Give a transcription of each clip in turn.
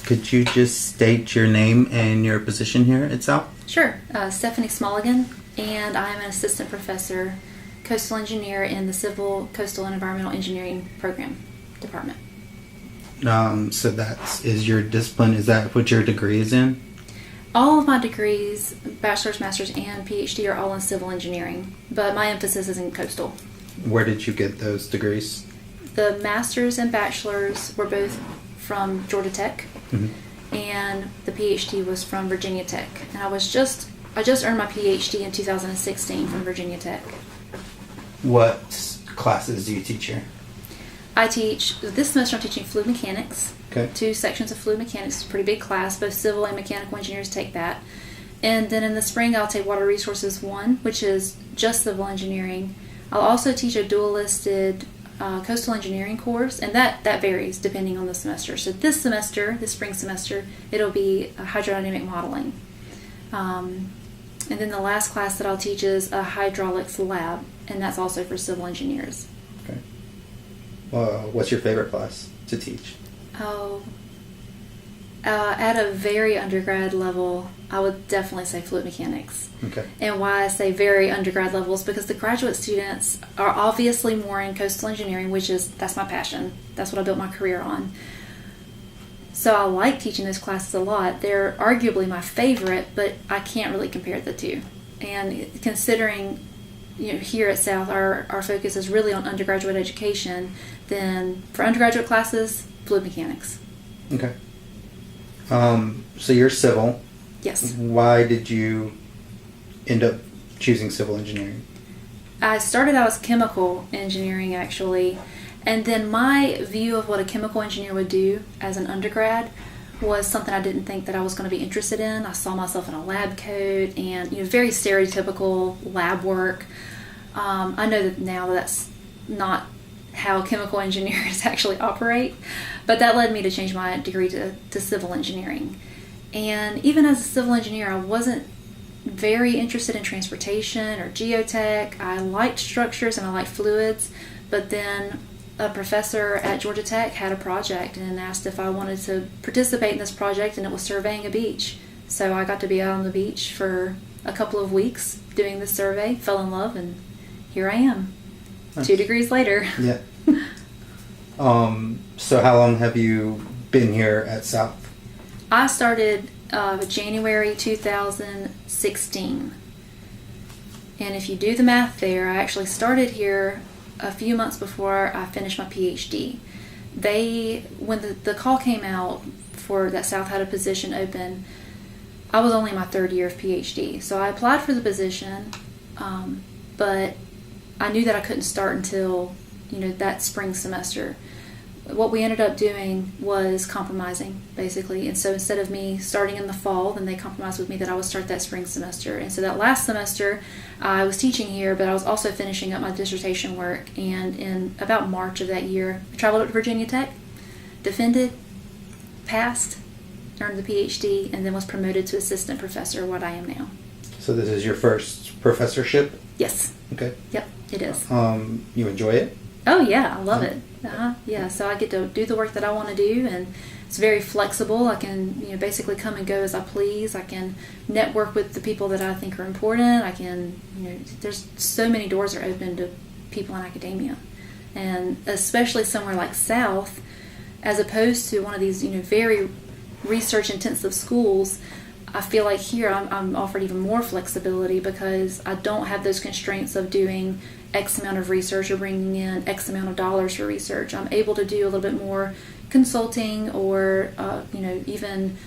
Could you just state your name and your position here at South? Sure. Stephanie Smallegan, and I'm an assistant professor, coastal engineer in the Civil, Coastal, and Environmental Engineering program department. So is your discipline, is that what your degree is in? All of my degrees, bachelor's, master's, and Ph.D. are all in civil engineering, but my emphasis is in coastal. Where did you get those degrees? The master's and bachelor's were both from Georgia Tech, and the Ph.D. was from Virginia Tech. And I just earned my Ph.D. in 2016 from Virginia Tech. What classes do you teach here? This semester I'm teaching fluid mechanics. Okay. 2 sections of fluid mechanics. It's a pretty big class. Both civil and mechanical engineers take that. And then in the spring I'll take Water Resources 1, which is just civil engineering. I'll also teach a dual-listed coastal engineering course, and that varies depending on the semester. So this spring semester, it'll be hydrodynamic modeling. And then the last class that I'll teach is a hydraulics lab, and that's also for civil engineers. Okay. What's your favorite class to teach? At a very undergrad level, I would definitely say fluid mechanics. Okay. And why I say very undergrad levels, because the graduate students are obviously more in coastal engineering, that's my passion. That's what I built my career on. So I like teaching those classes a lot. They're arguably my favorite, but I can't really compare the two. And considering, here at South, our focus is really on undergraduate education, then for undergraduate classes, fluid mechanics. Okay. So you're civil. Yes. Why did you end up choosing civil engineering? I started out as chemical engineering, actually, and then my view of what a chemical engineer would do as an undergrad was something I didn't think that I was going to be interested in. I saw myself in a lab coat and very stereotypical lab work. I know that now that's not how chemical engineers actually operate, but that led me to change my degree to civil engineering. And even as a civil engineer, I wasn't very interested in transportation or geotech. I liked structures and I liked fluids, but then a professor at Georgia Tech had a project and asked if I wanted to participate in this project, and it was surveying a beach. So I got to be out on the beach for a couple of weeks doing this survey, fell in love, and here I am. Nice. 2 degrees later. Yeah. So how long have you been here at South? I started January 2016. And if you do the math there, I actually started here a few months before I finished my Ph.D. When the call came out for that South had a position open, I was only in my 3rd year of Ph.D. So I applied for the position, but I knew that I couldn't start until that spring semester. What we ended up doing was compromising, basically. And so instead of me starting in the fall, then they compromised with me that I would start that spring semester. And so that last semester, I was teaching here, but I was also finishing up my dissertation work. And in about March of that year, I traveled up to Virginia Tech, defended, passed, earned the Ph.D., and then was promoted to assistant professor, what I am now. So this is your first professorship? Yes. Okay. Yep, it is. You enjoy it? Oh, yeah, I love it. Yeah, so I get to do the work that I want to do, and it's very flexible. I can, basically come and go as I please. I can network with the people that I think are important. I can, there's so many doors are open to people in academia. And especially somewhere like South, as opposed to one of these, very research-intensive schools, I feel like here I'm offered even more flexibility because I don't have those constraints of doing X amount of research or bringing in X amount of dollars for research. I'm able to do a little bit more consulting or, even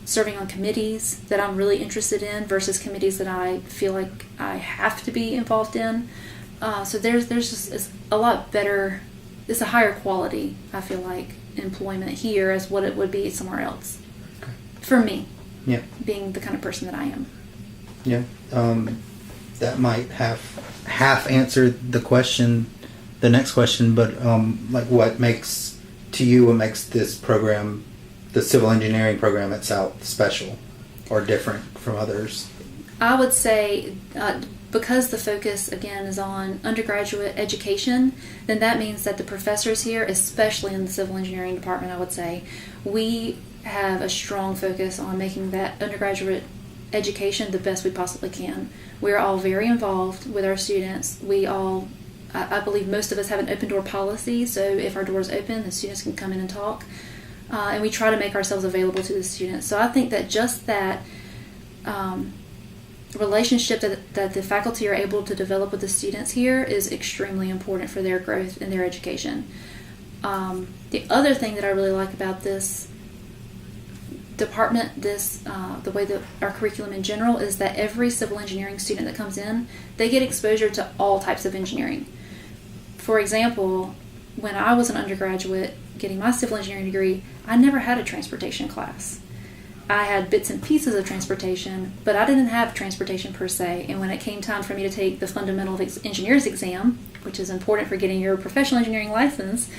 serving on committees that I'm really interested in versus committees that I feel like I have to be involved in. So there's just it's a lot better, it's a higher quality, I feel like, employment here as what it would be somewhere else. Okay. For me. Yeah. Being the kind of person that I am. Yeah. That might half answer the next question, but what makes this program, the civil engineering program at South, special or different from others? I would say because the focus, again, is on undergraduate education, then that means that the professors here, especially in the civil engineering department, I would say, we have a strong focus on making that undergraduate education the best we possibly can. We're all very involved with our students. I believe most of us have an open door policy, so if our door is open, the students can come in and talk. And we try to make ourselves available to the students. So I think that just that relationship that the faculty are able to develop with the students here is extremely important for their growth and their education. The other thing that I really like about this department, the way that our curriculum in general, is that every civil engineering student that comes in, they get exposure to all types of engineering. For example, when I was an undergraduate getting my civil engineering degree, I never had a transportation class. I had bits and pieces of transportation, but I didn't have transportation per se. And when it came time for me to take the fundamental engineers exam, which is important for getting your professional engineering license,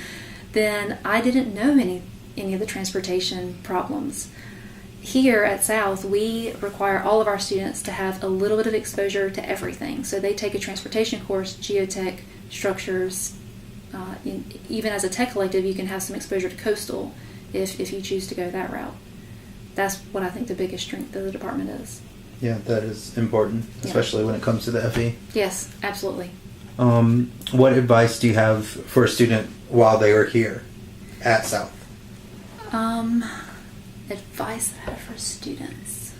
then I didn't know any of the transportation problems. Here at South, we require all of our students to have a little bit of exposure to everything. So they take a transportation course, geotech, structures. Even as a tech elective, you can have some exposure to coastal if you choose to go that route. That's what I think the biggest strength of the department is. Yeah, that is important, especially when it comes to the FE. Yes, absolutely. What advice do you have for a student while they are here at South? Advice I have for students.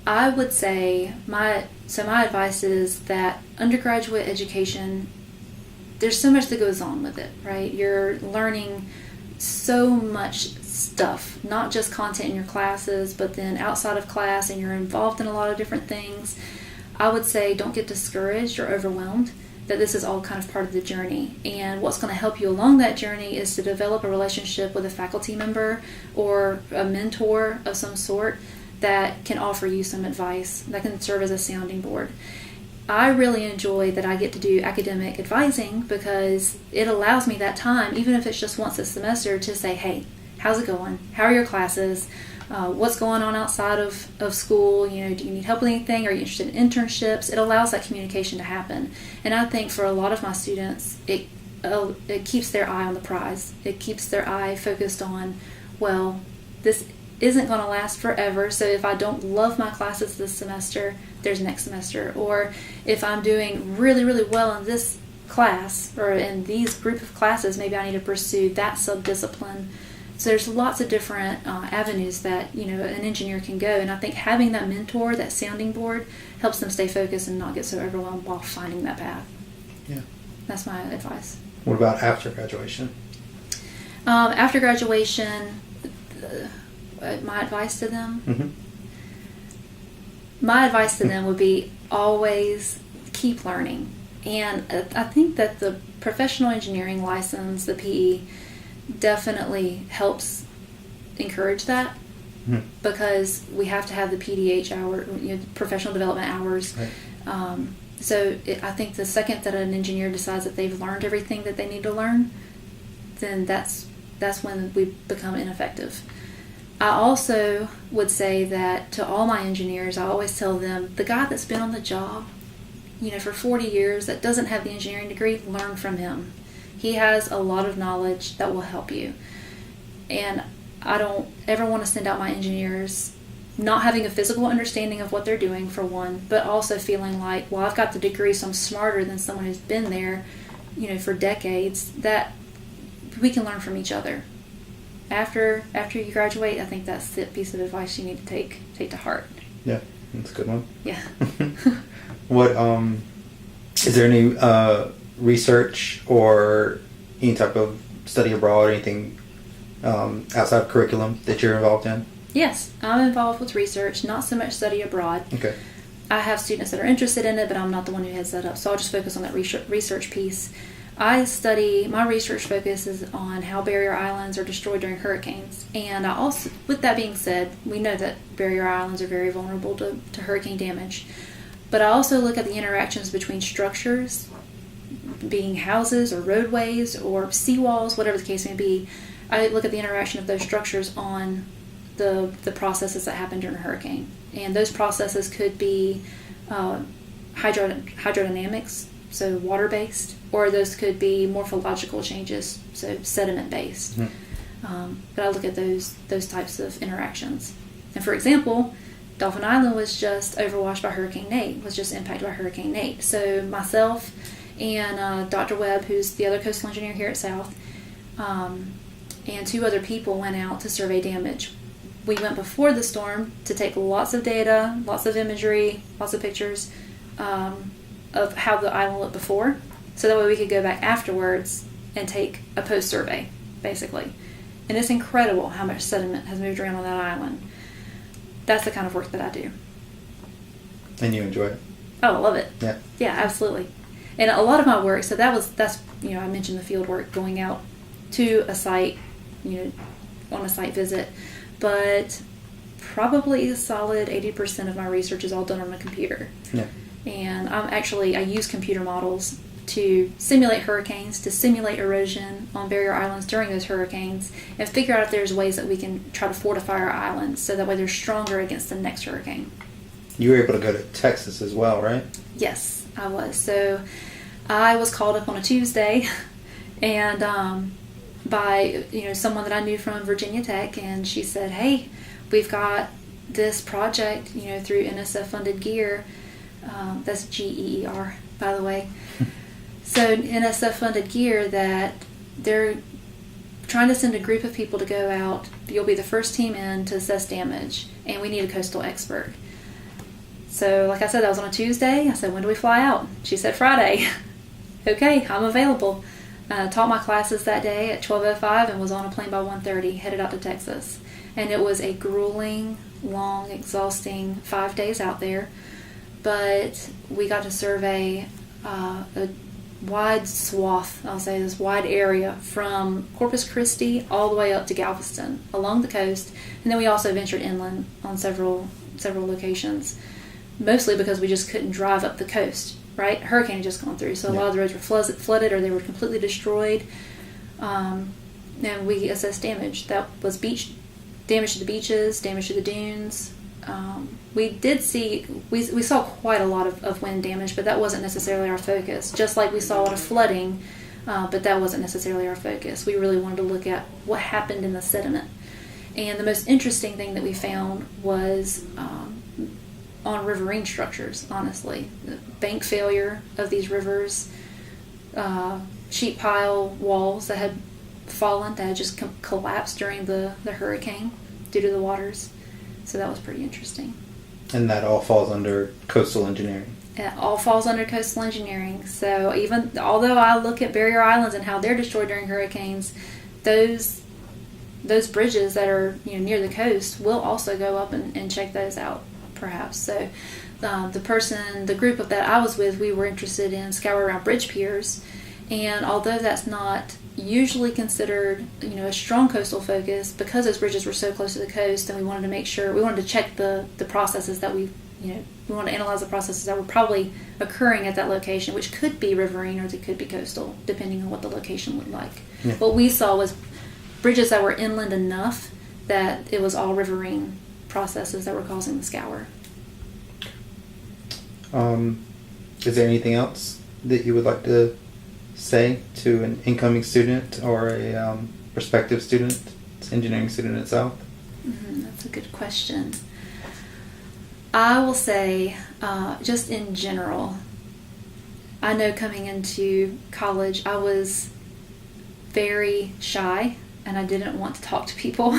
I would say my advice is that undergraduate education, there's so much that goes on with it, right? You're learning so much stuff, not just content in your classes, but then outside of class, and you're involved in a lot of different things. I would say don't get discouraged or overwhelmed, that this is all kind of part of the journey. And what's going to help you along that journey is to develop a relationship with a faculty member or a mentor of some sort that can offer you some advice, that can serve as a sounding board. I really enjoy that I get to do academic advising because it allows me that time, even if it's just once a semester, to say, hey, how's it going? How are your classes? What's going on outside of school? Do you need help with anything? Are you interested in internships? It allows that communication to happen. And I think for a lot of my students, it keeps their eye on the prize. It keeps their eye focused on, well, this isn't going to last forever, so if I don't love my classes this semester, there's next semester. Or if I'm doing really, really well in this class or in these group of classes, maybe I need to pursue that sub-discipline. So there's lots of different avenues that an engineer can go, and I think having that mentor, that sounding board, helps them stay focused and not get so overwhelmed while finding that path. Yeah, that's my advice. What about after graduation? After graduation, my advice to them. Mm-hmm. My advice to them would be always keep learning, and I think that the professional engineering license, the PE, definitely helps encourage that, because we have to have the PDH hour, professional development hours. Right. I think the second that an engineer decides that they've learned everything that they need to learn, then that's when we become ineffective. I also would say that to all my engineers, I always tell them, the guy that's been on the job, for 40 years that doesn't have the engineering degree, learn from him. He has a lot of knowledge that will help you. And I don't ever want to send out my engineers not having a physical understanding of what they're doing, for one, but also feeling like, well, I've got the degree, so I'm smarter than someone who's been there, for decades, that we can learn from each other. After you graduate, I think that's the piece of advice you need to take to heart. Yeah, that's a good one. Yeah. What is there any research or any type of study abroad or anything outside of curriculum that you're involved in? Yes, I'm involved with research, not so much study abroad. Okay. I have students that are interested in it, but I'm not the one who heads that up, so I'll just focus on that research piece. My research focus is on how barrier islands are destroyed during hurricanes. And I also, with that being said, we know that barrier islands are very vulnerable to hurricane damage. But I also look at the interactions between structures, being houses or roadways or seawalls, whatever the case may be. I look at the interaction of those structures on the processes that happen during a hurricane. And those processes could be hydrodynamics, so water-based, or those could be morphological changes, so sediment-based. But I look at those types of interactions. And for example, Dauphin Island was just overwashed by Hurricane Nate, was just impacted by Hurricane Nate. So myself and Dr. Webb, who's the other coastal engineer here at South, and 2 other people went out to survey damage. We went before the storm to take lots of data, lots of imagery, lots of pictures of how the island looked before, so that way we could go back afterwards and take a post-survey, basically. And it's incredible how much sediment has moved around on that island. That's the kind of work that I do. And you enjoy it? Oh, I love it. Yeah. Yeah, absolutely. And a lot of my work, so that's I mentioned the field work, going out to a site, on a site visit, but probably a solid 80% of my research is all done on a computer. Yeah. And I use computer models to simulate hurricanes, to simulate erosion on barrier islands during those hurricanes, and figure out if there's ways that we can try to fortify our islands so that way they're stronger against the next hurricane. You were able to go to Texas as well, right? Yes, I was. So I was called up on a Tuesday, and by someone that I knew from Virginia Tech, and she said, "Hey, we've got this project, through NSF funded gear." That's GEER, by the way. So NSF funded gear that they're trying to send a group of people to go out. You'll be the first team in to assess damage, and we need a coastal expert. So like I said, that was on a Tuesday. I said, when do we fly out? She said Friday. Okay, I'm available. Taught my classes that day at 12:05 and was on a plane by 1:30, headed out to Texas. And it was a grueling, long, exhausting 5 days out there. But we got to survey a wide swath, I'll say this wide area, from Corpus Christi all the way up to Galveston along the coast. And then we also ventured inland on several locations, mostly because we just couldn't drive up the coast, right? Hurricane had just gone through, so a lot of the roads were flooded or they were completely destroyed. And we assessed damage. That was damage to the beaches, damage to the dunes. We saw quite a lot of wind damage, but that wasn't necessarily our focus. Just like we saw a lot of flooding, but that wasn't necessarily our focus. We really wanted to look at what happened in the sediment. And the most interesting thing that we found was on riverine structures, honestly. The bank failure of these rivers, sheet pile walls that had fallen, that had just collapsed during the hurricane due to the waters. So that was pretty interesting. And that all falls under coastal engineering? It all falls under coastal engineering. So although I look at barrier islands and how they're destroyed during hurricanes, those bridges that are near the coast will also go up and check those out, perhaps. So the group that I was with, we were interested in scour around bridge piers, and although that's not usually considered a strong coastal focus, because those bridges were so close to the coast, and we wanted to check the processes that we wanted to analyze the processes that were probably occurring at that location, which could be riverine or they could be coastal, depending on what the location looked like. Yeah. What we saw was bridges that were inland enough that it was all riverine processes that were causing the scour. Is there anything else that you would like to say to an incoming student or a prospective student, engineering student at South? That's a good question. I will say, just in general, I know coming into college I was very shy and I didn't want to talk to people.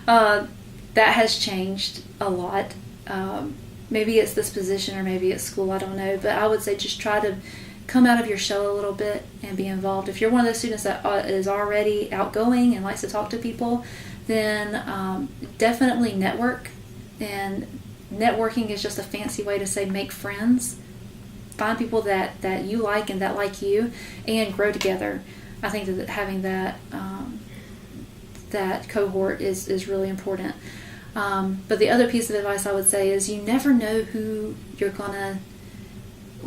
That has changed a lot. Maybe it's this position or maybe it's school, I don't know, but I would say just try to come out of your shell a little bit and be involved. If you're one of those students that is already outgoing and likes to talk to people, then definitely network. And networking is just a fancy way to say make friends. Find people that you like and that like you, and grow together. I think that having that cohort is really important. But the other piece of advice I would say is you never know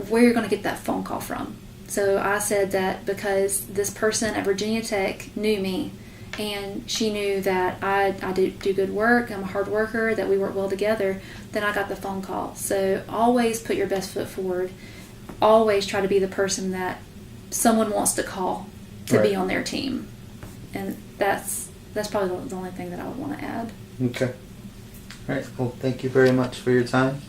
where you're going to get that phone call from. So I said that because this person at Virginia Tech knew me and she knew that I do good work, I'm a hard worker, that we work well together, then I got the phone call. So always put your best foot forward. Always try to be the person that someone wants to call to be on their team. And that's probably the only thing that I would want to add. Okay. All right. Well, thank you very much for your time.